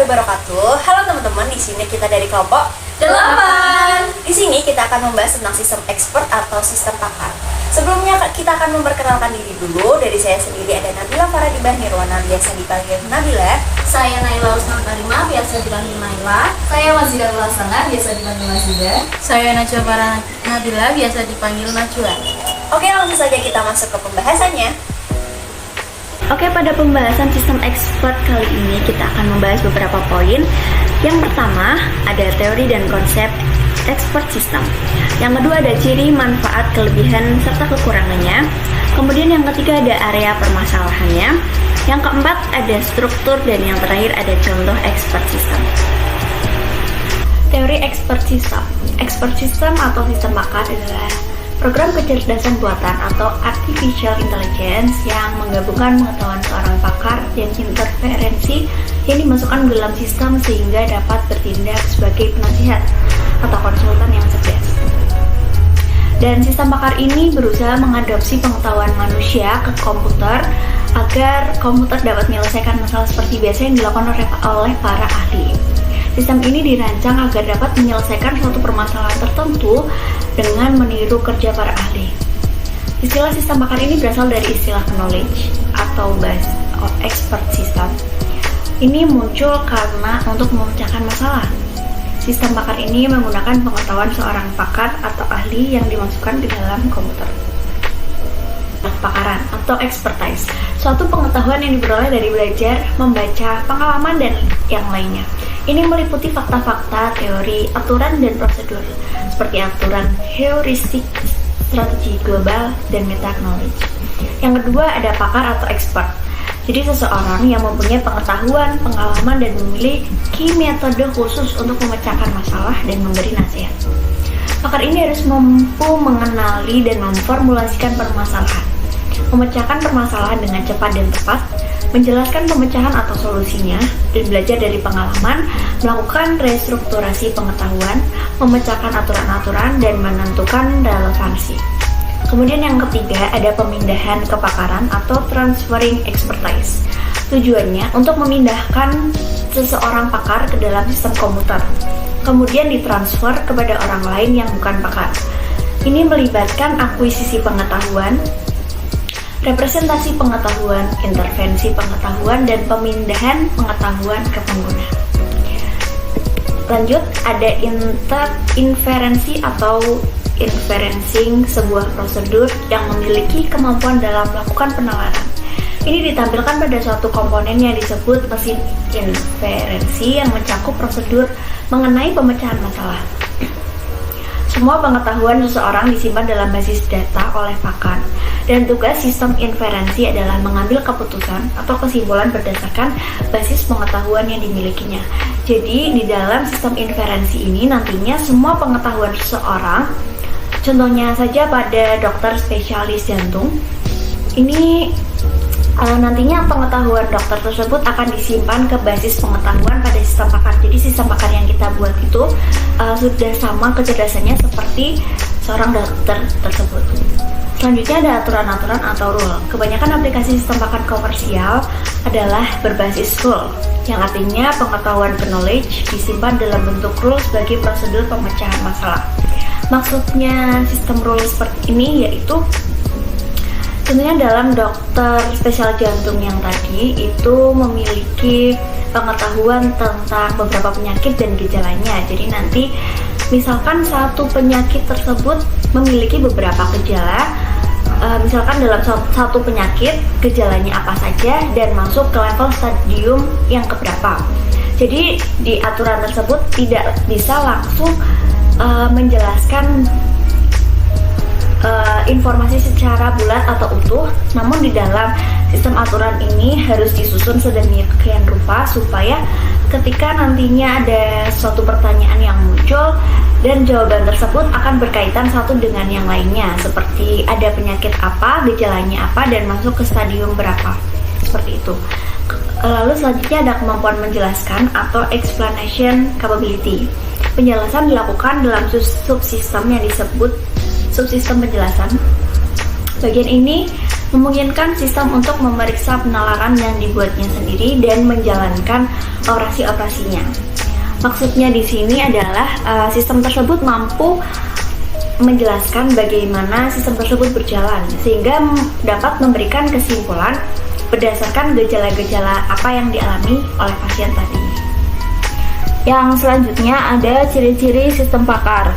wabarakatuh. Halo teman-teman, di sini kita dari kelompok 8. Di sini kita akan membahas tentang sistem expert atau sistem pakar. Sebelumnya kita akan memperkenalkan diri dulu. Dari saya sendiri ada Nabila Faradibah Nirwana, biasa dipanggil Nabila. Saya Naila Usman Karima, biasa dipanggil Naila. Saya Mazida Lasana, biasa dipanggil Mazida. Saya Najwa Farah Nabila, biasa dipanggil Najwa. Oke, langsung saja kita masuk ke pembahasannya. Oke, pada pembahasan sistem expert kali ini kita akan membahas beberapa poin. Yang pertama ada teori dan konsep expert system. Yang kedua ada ciri, manfaat, kelebihan, serta kekurangannya. Kemudian yang ketiga ada area permasalahannya. Yang keempat ada struktur, dan yang terakhir ada contoh expert system. Teori expert system. Expert system atau sistem pakar adalah program kecerdasan buatan atau artificial intelligence yang menggabungkan pengetahuan seorang pakar dan interferensi yang dimasukkan ke dalam sistem sehingga dapat bertindak sebagai penasihat atau konsultan yang cerdas. Dan sistem pakar ini berusaha mengadopsi pengetahuan manusia ke komputer agar komputer dapat menyelesaikan masalah seperti biasa yang dilakukan oleh para ahli. Sistem ini dirancang agar dapat menyelesaikan suatu permasalahan tertentu dengan meniru kerja para ahli. Istilah sistem pakar ini berasal dari istilah knowledge atau base of expert system. Ini muncul karena untuk memecahkan masalah. Sistem pakar ini menggunakan pengetahuan seorang pakar atau ahli yang dimasukkan ke dalam komputer. Pakaran atau expertise, suatu pengetahuan yang diperoleh dari belajar, membaca, pengalaman, dan yang lainnya. Ini meliputi fakta-fakta, teori, aturan, dan prosedur, seperti aturan heuristik, strategi global, dan meta knowledge. Yang kedua ada pakar atau expert. Jadi seseorang yang mempunyai pengetahuan, pengalaman, dan memiliki metode khusus untuk memecahkan masalah dan memberi nasihat. Pakar ini harus mampu mengenali dan memformulasikan permasalahan, memecahkan permasalahan dengan cepat dan tepat, menjelaskan pemecahan atau solusinya, dan belajar dari pengalaman, melakukan restrukturasi pengetahuan, memecahkan aturan-aturan, dan menentukan relevansi. Kemudian yang ketiga ada pemindahan kepakaran atau transferring expertise. Tujuannya untuk memindahkan seseorang pakar ke dalam sistem komputer, kemudian ditransfer kepada orang lain yang bukan pakar. Ini melibatkan akuisisi pengetahuan, representasi pengetahuan, intervensi pengetahuan, dan pemindahan pengetahuan ke pengguna. Lanjut, ada inferensi atau inferencing, sebuah prosedur yang memiliki kemampuan dalam melakukan penalaran. Ini ditampilkan pada suatu komponen yang disebut mesin inferensi yang mencakup prosedur mengenai pemecahan masalah. Semua pengetahuan seseorang disimpan dalam basis data oleh pakar, dan tugas sistem inferensi adalah mengambil keputusan atau kesimpulan berdasarkan basis pengetahuan yang dimilikinya. Jadi di dalam sistem inferensi ini nantinya semua pengetahuan seseorang, contohnya saja pada dokter spesialis jantung, ini nantinya pengetahuan dokter tersebut akan disimpan ke basis pengetahuan pada sistem pakar. Jadi sistem pakar yang kita buat itu sudah sama kecerdasannya seperti seorang dokter tersebut. Selanjutnya ada aturan-aturan atau rule. Kebanyakan aplikasi sistem pakar komersial adalah berbasis rule, yang artinya pengetahuan knowledge disimpan dalam bentuk rule sebagai prosedur pemecahan masalah. Maksudnya sistem rule seperti ini yaitu tentunya dalam dokter spesial jantung yang tadi itu memiliki pengetahuan tentang beberapa penyakit dan gejalanya. Jadi nanti misalkan satu penyakit tersebut memiliki beberapa gejala, misalkan dalam satu penyakit gejalanya apa saja dan masuk ke level stadium yang keberapa. Jadi di aturan tersebut tidak bisa langsung menjelaskan informasi secara bulat atau utuh, namun di dalam sistem aturan ini harus disusun sedemikian rupa supaya ketika nantinya ada suatu pertanyaan yang muncul dan jawaban tersebut akan berkaitan satu dengan yang lainnya, seperti ada penyakit apa, gejalanya apa, dan masuk ke stadium berapa, seperti itu. Lalu selanjutnya ada kemampuan menjelaskan atau explanation capability. Penjelasan dilakukan dalam subsistem yang disebut subsistem penjelasan. Bagian ini memungkinkan sistem untuk memeriksa penalaran yang dibuatnya sendiri dan menjalankan operasi-operasinya. Maksudnya di sini adalah sistem tersebut mampu menjelaskan bagaimana sistem tersebut berjalan sehingga dapat memberikan kesimpulan berdasarkan gejala-gejala apa yang dialami oleh pasien tadi. Yang selanjutnya ada ciri-ciri sistem pakar.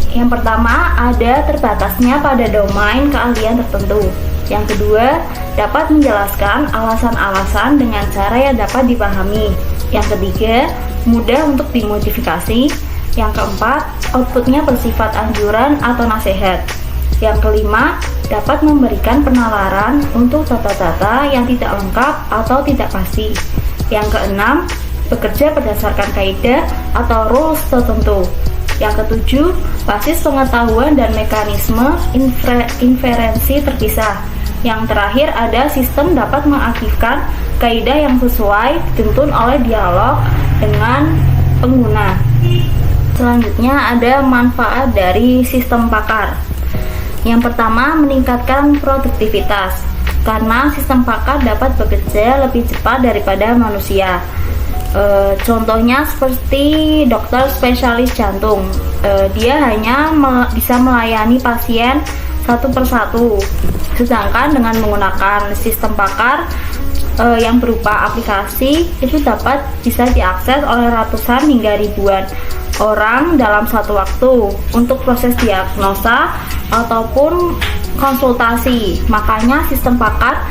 Yang pertama, ada terbatasnya pada domain keahlian tertentu. Yang kedua, dapat menjelaskan alasan-alasan dengan cara yang dapat dipahami. Yang ketiga, mudah untuk dimodifikasi. Yang keempat, outputnya bersifat anjuran atau nasihat. Yang kelima, dapat memberikan penalaran untuk data-data yang tidak lengkap atau tidak pasti. Yang keenam, bekerja berdasarkan kaidah atau rules tertentu. Yang ketujuh, basis pengetahuan dan mekanisme inferensi terpisah. Yang terakhir ada sistem dapat mengaktifkan kaidah yang sesuai dituntun oleh dialog dengan pengguna. Selanjutnya ada manfaat dari sistem pakar. Yang pertama, meningkatkan produktivitas karena sistem pakar dapat bekerja lebih cepat daripada manusia. Contohnya seperti dokter spesialis jantung, dia hanya bisa melayani pasien satu persatu, sedangkan dengan menggunakan sistem pakar yang berupa aplikasi itu bisa diakses oleh ratusan hingga ribuan orang dalam satu waktu untuk proses diagnosa ataupun konsultasi. Makanya sistem pakar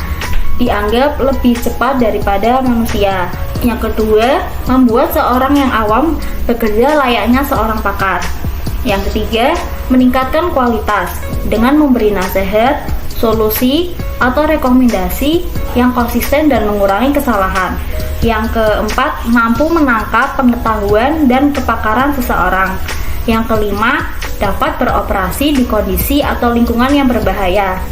dianggap lebih cepat daripada manusia. Yang kedua, membuat seorang yang awam bekerja layaknya seorang pakar. Yang ketiga, meningkatkan kualitas dengan memberi nasihat, solusi, atau rekomendasi yang konsisten dan mengurangi kesalahan. Yang keempat, mampu menangkap pengetahuan dan kepakaran seseorang. Yang kelima, dapat beroperasi di kondisi atau lingkungan yang berbahaya.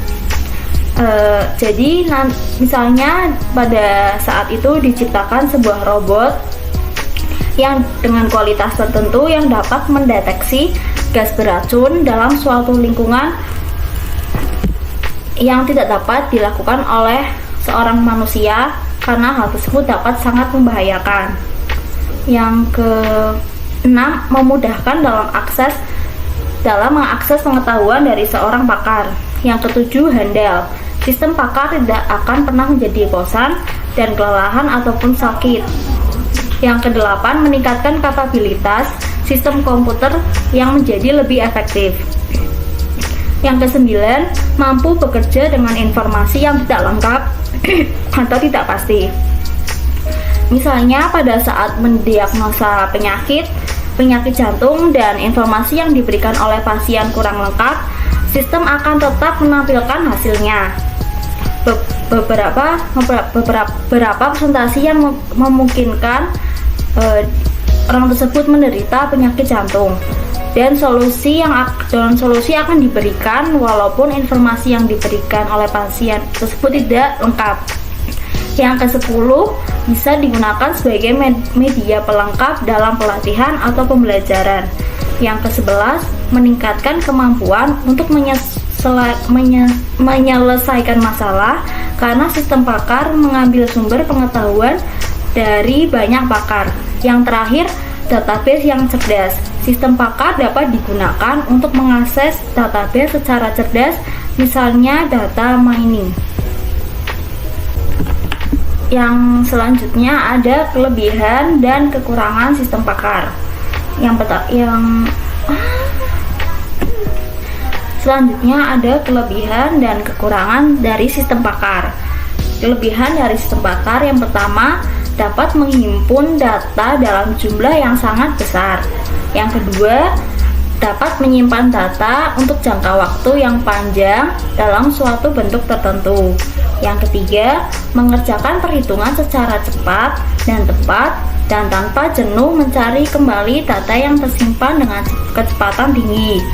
Jadi misalnya pada saat itu diciptakan sebuah robot yang dengan kualitas tertentu yang dapat mendeteksi gas beracun dalam suatu lingkungan yang tidak dapat dilakukan oleh seorang manusia karena hal tersebut dapat sangat membahayakan. Yang keenam, memudahkan dalam mengakses pengetahuan dari seorang pakar. Yang ketujuh, handal. Sistem pakar tidak akan pernah menjadi bosan dan kelelahan ataupun sakit. Yang kedelapan, meningkatkan kapabilitas sistem komputer yang menjadi lebih efektif. Yang kesembilan, mampu bekerja dengan informasi yang tidak lengkap atau tidak pasti. Misalnya pada saat mendiagnosa penyakit jantung dan informasi yang diberikan oleh pasien kurang lengkap, sistem akan tetap menampilkan hasilnya. Beberapa presentasi yang memungkinkan orang tersebut menderita penyakit jantung dan solusi akan diberikan walaupun informasi yang diberikan oleh pasien tersebut tidak lengkap. Yang ke-10, bisa digunakan sebagai media pelengkap dalam pelatihan atau pembelajaran. Yang ke-11, meningkatkan kemampuan untuk menyelesaikan masalah karena sistem pakar mengambil sumber pengetahuan dari banyak pakar. Yang terakhir, database yang cerdas. Sistem pakar dapat digunakan untuk mengakses database secara cerdas, misalnya data mining. Yang selanjutnya ada kelebihan dan kekurangan sistem pakar. Selanjutnya ada kelebihan dan kekurangan dari sistem pakar. Kelebihan dari sistem pakar yang pertama, dapat menghimpun data dalam jumlah yang sangat besar. Yang kedua, dapat menyimpan data untuk jangka waktu yang panjang dalam suatu bentuk tertentu. Yang ketiga, mengerjakan perhitungan secara cepat dan tepat dan tanpa jenuh mencari kembali data yang tersimpan dengan kecepatan tinggi.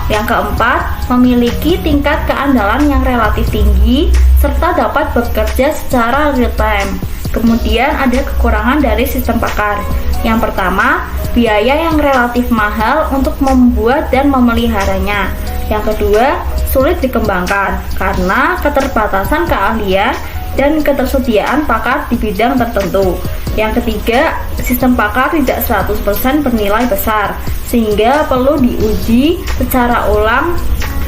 Yang keempat, memiliki tingkat keandalan yang relatif tinggi serta dapat bekerja secara real time. Kemudian ada kekurangan dari sistem pakar. Yang pertama, biaya yang relatif mahal untuk membuat dan memeliharanya. Yang kedua, sulit dikembangkan karena keterbatasan keahlian dan ketersediaan pakar di bidang tertentu. Yang ketiga, sistem pakar tidak 100% bernilai besar, sehingga perlu diuji secara ulang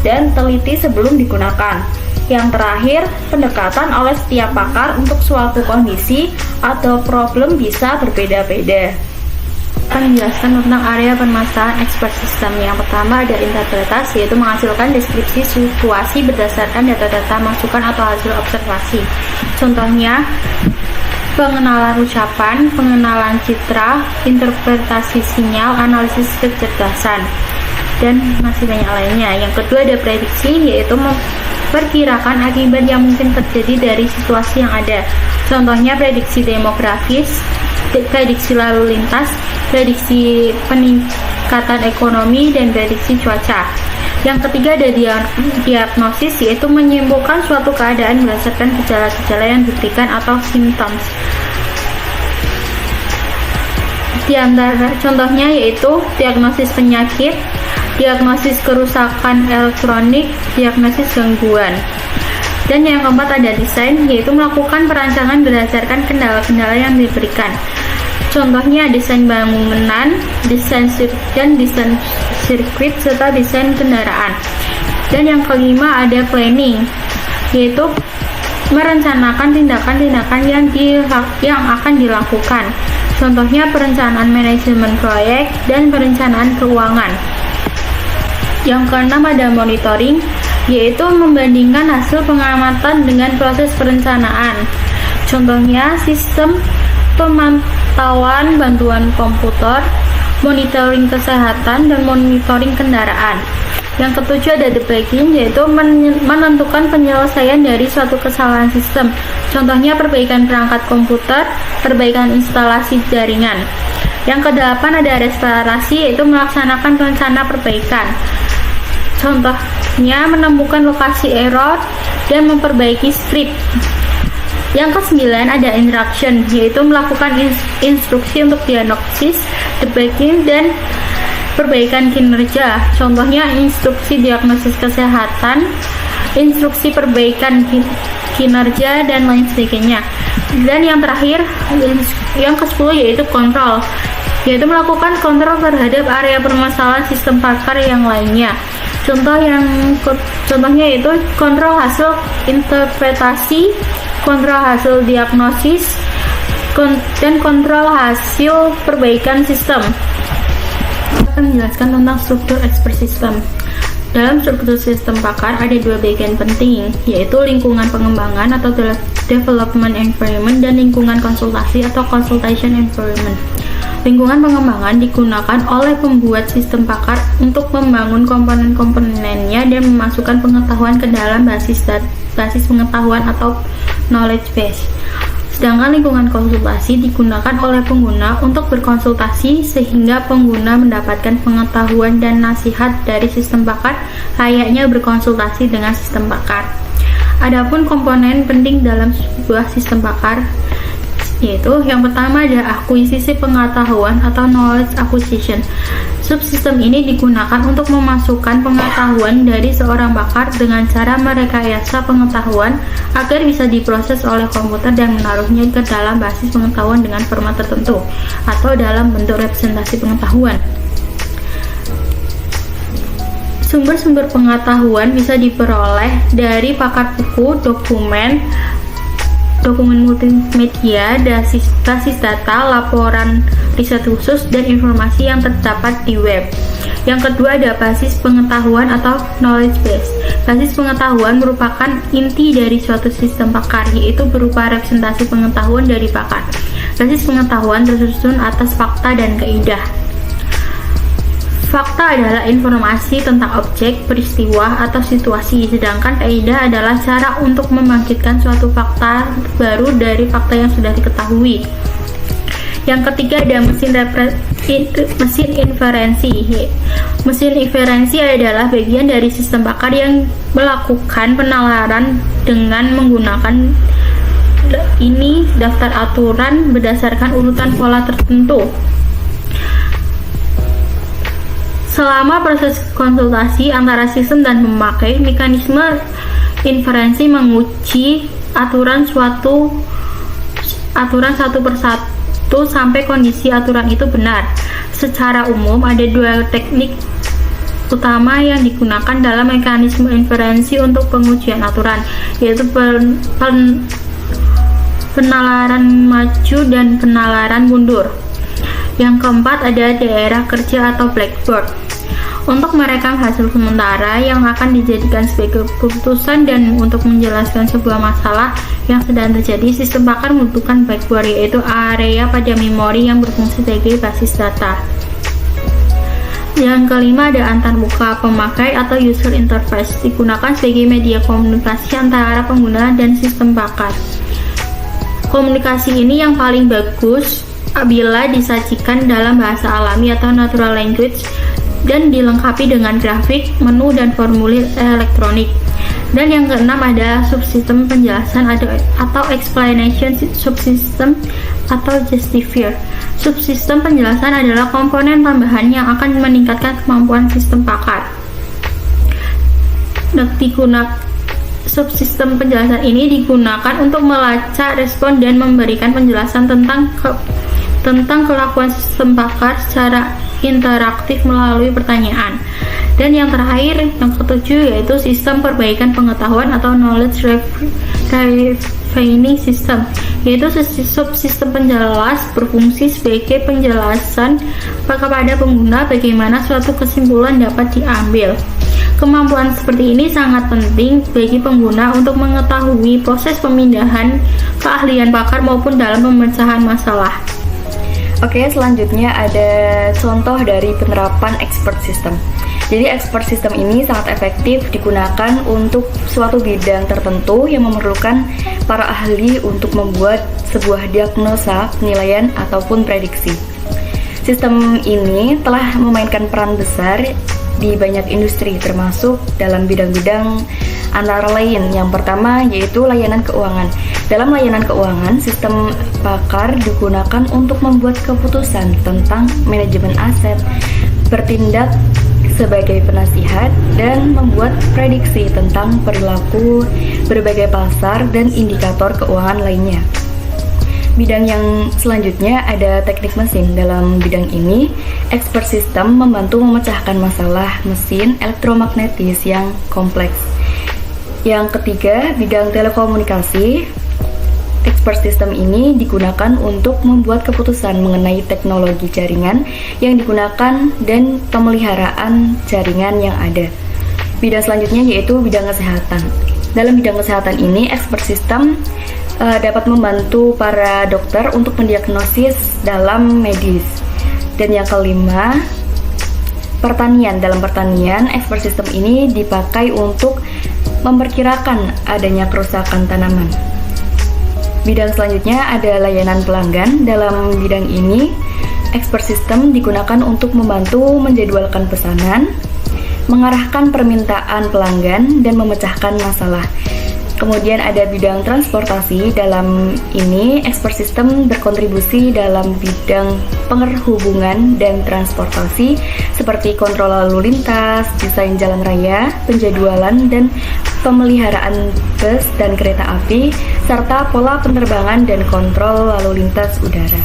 dan teliti sebelum digunakan. Yang terakhir, pendekatan oleh setiap pakar untuk suatu kondisi atau problem bisa berbeda-beda. Akan menjelaskan tentang area permasalahan expert system. Yang pertama ada interpretasi, yaitu menghasilkan deskripsi situasi berdasarkan data-data masukan atau hasil observasi. Contohnya, pengenalan ucapan, pengenalan citra, interpretasi sinyal, analisis kecerdasan, dan masih banyak lainnya. Yang kedua ada prediksi, yaitu memperkirakan akibat yang mungkin terjadi dari situasi yang ada. Contohnya prediksi demografis, prediksi lalu lintas, prediksi peningkatan ekonomi, dan prediksi cuaca. Yang ketiga ada diagnosis, yaitu menyimpulkan suatu keadaan berdasarkan gejala-gejala yang diberikan atau symptoms. Di antara contohnya yaitu diagnosis penyakit, diagnosis kerusakan elektronik, diagnosis gangguan. Dan yang keempat ada desain, yaitu melakukan perancangan berdasarkan kendala-kendala yang diberikan. Contohnya desain bangunan, desain sirkuit, serta desain kendaraan. Dan yang kelima ada planning, yaitu merencanakan tindakan-tindakan yang akan dilakukan. Contohnya perencanaan manajemen proyek dan perencanaan keuangan. Yang keenam ada monitoring, yaitu membandingkan hasil pengamatan dengan proses perencanaan. Contohnya sistem pemantauan bantuan komputer, monitoring kesehatan, dan monitoring kendaraan. Yang ketujuh ada debugging, yaitu menentukan penyelesaian dari suatu kesalahan sistem. Contohnya perbaikan perangkat komputer, perbaikan instalasi jaringan. Yang kedelapan ada restorasi, yaitu melaksanakan rencana perbaikan. Contohnya menemukan lokasi error dan memperbaiki script. Yang kesembilan ada interaction, yaitu melakukan instruksi untuk diagnosis, debugging, dan perbaikan kinerja. Contohnya instruksi diagnosis kesehatan, instruksi perbaikan kinerja, dan lain sebagainya. Dan yang terakhir, yang ke-10 yaitu kontrol, yaitu melakukan kontrol terhadap area permasalahan sistem pakar yang lainnya. Contohnya yaitu kontrol hasil interpretasi, kontrol hasil diagnosis, dan kontrol hasil perbaikan sistem. Akan menjelaskan tentang struktur expert system. Dalam struktur sistem pakar ada dua bagian penting, yaitu lingkungan pengembangan atau development environment dan lingkungan konsultasi atau consultation environment. Lingkungan pengembangan digunakan oleh pembuat sistem pakar untuk membangun komponen-komponennya dan memasukkan pengetahuan ke dalam basis pengetahuan atau knowledge base. Sedangkan lingkungan konsultasi digunakan oleh pengguna untuk berkonsultasi sehingga pengguna mendapatkan pengetahuan dan nasihat dari sistem pakar layaknya berkonsultasi dengan sistem pakar. Adapun komponen penting dalam sebuah sistem pakar yaitu yang pertama ada akuisisi pengetahuan atau knowledge acquisition. Subsistem ini digunakan untuk memasukkan pengetahuan dari seorang pakar dengan cara merekayasa pengetahuan agar bisa diproses oleh komputer dan menaruhnya ke dalam basis pengetahuan dengan format tertentu atau dalam bentuk representasi pengetahuan. Sumber-sumber pengetahuan bisa diperoleh dari pakar buku, dokumen multimedia, basis data, laporan riset khusus, dan informasi yang terdapat di web. Yang kedua ada basis pengetahuan atau knowledge base. Basis pengetahuan merupakan inti dari suatu sistem pakar, yaitu berupa representasi pengetahuan dari pakar. Basis pengetahuan tersusun atas fakta dan kaidah. Fakta adalah informasi tentang objek, peristiwa, atau situasi, sedangkan kaidah adalah cara untuk membangkitkan suatu fakta baru dari fakta yang sudah diketahui. Yang ketiga ada mesin inferensi. Mesin inferensi adalah bagian dari sistem pakar yang melakukan penalaran dengan menggunakan daftar aturan berdasarkan urutan pola tertentu. Selama proses konsultasi antara sistem dan pemakai, mekanisme inferensi menguji aturan satu persatu sampai kondisi aturan itu benar. Secara umum, ada dua teknik utama yang digunakan dalam mekanisme inferensi untuk pengujian aturan, yaitu penalaran maju dan penalaran mundur. Yang keempat ada daerah kerja atau blackboard untuk merekam hasil sementara yang akan dijadikan sebagai keputusan, dan untuk menjelaskan sebuah masalah yang sedang terjadi, sistem pakar membutuhkan blackboard, yaitu area pada memori yang berfungsi sebagai basis data. Yang kelima ada antarmuka pemakai atau user interface, digunakan sebagai media komunikasi antara pengguna dan sistem pakar. Komunikasi ini yang paling bagus bila disajikan dalam bahasa alami atau natural language dan dilengkapi dengan grafik, menu, dan formulir elektronik. Dan yang keenam ada subsistem penjelasan atau explanation subsystem atau justifier. Subsistem penjelasan adalah komponen tambahan yang akan meningkatkan kemampuan sistem pakar. Subsistem penjelasan ini digunakan untuk melacak respon dan memberikan penjelasan tentang kelakuan sistem pakar secara interaktif melalui pertanyaan. Dan yang terakhir, yang ketujuh, yaitu sistem perbaikan pengetahuan atau knowledge refining system, yaitu subsistem penjelas berfungsi sebagai penjelasan kepada pengguna bagaimana suatu kesimpulan dapat diambil. Kemampuan seperti ini sangat penting bagi pengguna untuk mengetahui proses pemindahan keahlian pakar maupun dalam pemecahan masalah. Oke, selanjutnya ada contoh dari penerapan expert system. Jadi expert system ini sangat efektif digunakan untuk suatu bidang tertentu yang memerlukan para ahli untuk membuat sebuah diagnosa, penilaian, ataupun prediksi. Sistem ini telah memainkan peran besar di banyak industri, termasuk dalam bidang-bidang antara lain. Yang pertama yaitu layanan keuangan. Dalam layanan keuangan, sistem pakar digunakan untuk membuat keputusan tentang manajemen aset, bertindak sebagai penasihat, dan membuat prediksi tentang perilaku berbagai pasar dan indikator keuangan lainnya. Bidang yang selanjutnya ada teknik mesin. Dalam bidang ini, expert system membantu memecahkan masalah mesin elektromagnetis yang kompleks. Yang ketiga, bidang telekomunikasi. Expert system ini digunakan untuk membuat keputusan mengenai teknologi jaringan yang digunakan dan pemeliharaan jaringan yang ada. Bidang selanjutnya yaitu bidang kesehatan. Dalam bidang kesehatan ini, expert system dapat membantu para dokter untuk mendiagnosis dalam medis. Dan yang kelima, pertanian. Dalam pertanian, expert system ini dipakai untuk memperkirakan adanya kerusakan tanaman. Bidang selanjutnya ada layanan pelanggan. Dalam bidang ini, expert system digunakan untuk membantu menjadwalkan pesanan, mengarahkan permintaan pelanggan, dan memecahkan masalah. Kemudian ada bidang transportasi. Dalam ini, expert system berkontribusi dalam bidang penghubungan dan transportasi seperti kontrol lalu lintas, desain jalan raya, penjadwalan dan pemeliharaan bus dan kereta api, serta pola penerbangan dan kontrol lalu lintas udara.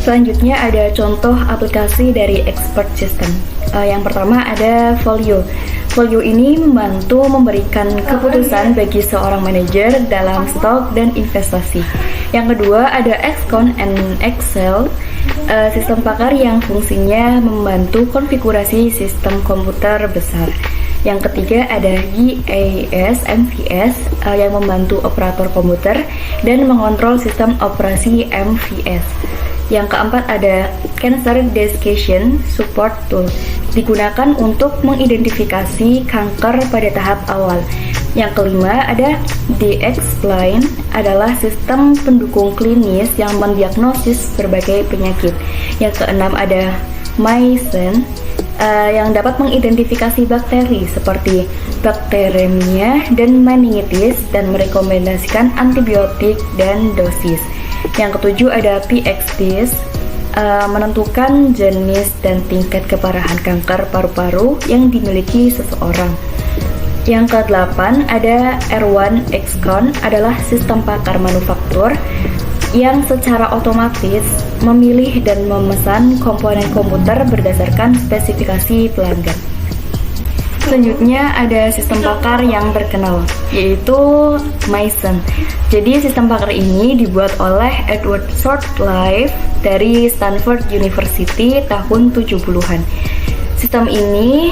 Selanjutnya ada contoh aplikasi dari expert system. Yang pertama ada Folio. Folio ini membantu memberikan keputusan bagi seorang manajer dalam stok dan investasi. Yang kedua ada Excon and Excel, sistem pakar yang fungsinya membantu konfigurasi sistem komputer besar. Yang ketiga ada IAS MVS yang membantu operator komputer dan mengontrol sistem operasi MVS. Yang keempat ada Cancer Detection Support Tool, digunakan untuk mengidentifikasi kanker pada tahap awal. Yang kelima ada DXplain, adalah sistem pendukung klinis yang mendiagnosis berbagai penyakit. Yang keenam ada Mycen, yang dapat mengidentifikasi bakteri seperti Bacteremia dan meningitis dan merekomendasikan antibiotik dan dosis. Yang ketujuh ada PXDIS, menentukan jenis dan tingkat keparahan kanker paru-paru yang dimiliki seseorang. Yang ke-8 ada R1 Excon adalah sistem pakar manufaktur yang secara otomatis memilih dan memesan komponen komputer berdasarkan spesifikasi pelanggan. Selanjutnya ada sistem pakar yang terkenal, yaitu Mason. Jadi sistem pakar ini dibuat oleh Edward Shortlife dari Stanford University tahun 70-an. Sistem ini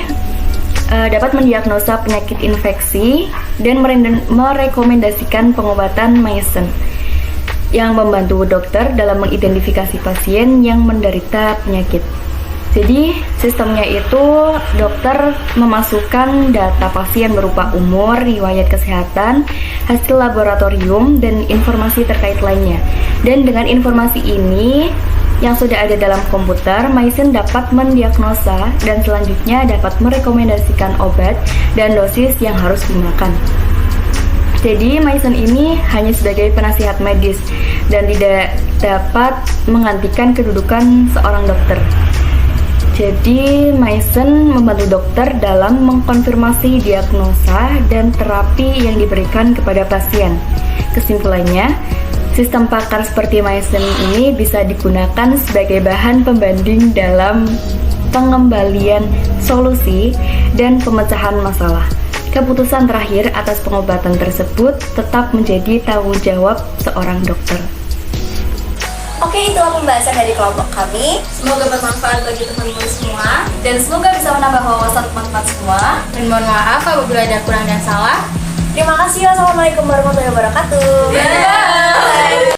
dapat mendiagnosa penyakit infeksi dan merekomendasikan pengobatan Mason yang membantu dokter dalam mengidentifikasi pasien yang menderita penyakit. Jadi sistemnya itu dokter memasukkan data pasien berupa umur, riwayat kesehatan, hasil laboratorium, dan informasi terkait lainnya. Dan dengan informasi ini yang sudah ada dalam komputer, Mason dapat mendiagnosa dan selanjutnya dapat merekomendasikan obat dan dosis yang harus dimakan. Jadi Mason ini hanya sebagai penasihat medis dan tidak dapat menggantikan kedudukan seorang dokter. Jadi Mason membantu dokter dalam mengkonfirmasi diagnosa dan terapi yang diberikan kepada pasien. Kesimpulannya, sistem pakar seperti Mason ini bisa digunakan sebagai bahan pembanding dalam pengembalian solusi dan pemecahan masalah. Keputusan terakhir atas pengobatan tersebut tetap menjadi tanggung jawab seorang dokter. Oke, itulah pembahasan dari kelompok kami. Semoga bermanfaat bagi teman-teman semua dan semoga bisa menambah wawasan teman-teman semua. Dan mohon maaf apabila ada kurang dan salah. Terima kasih. Wassalamualaikum warahmatullahi wabarakatuh. Bye.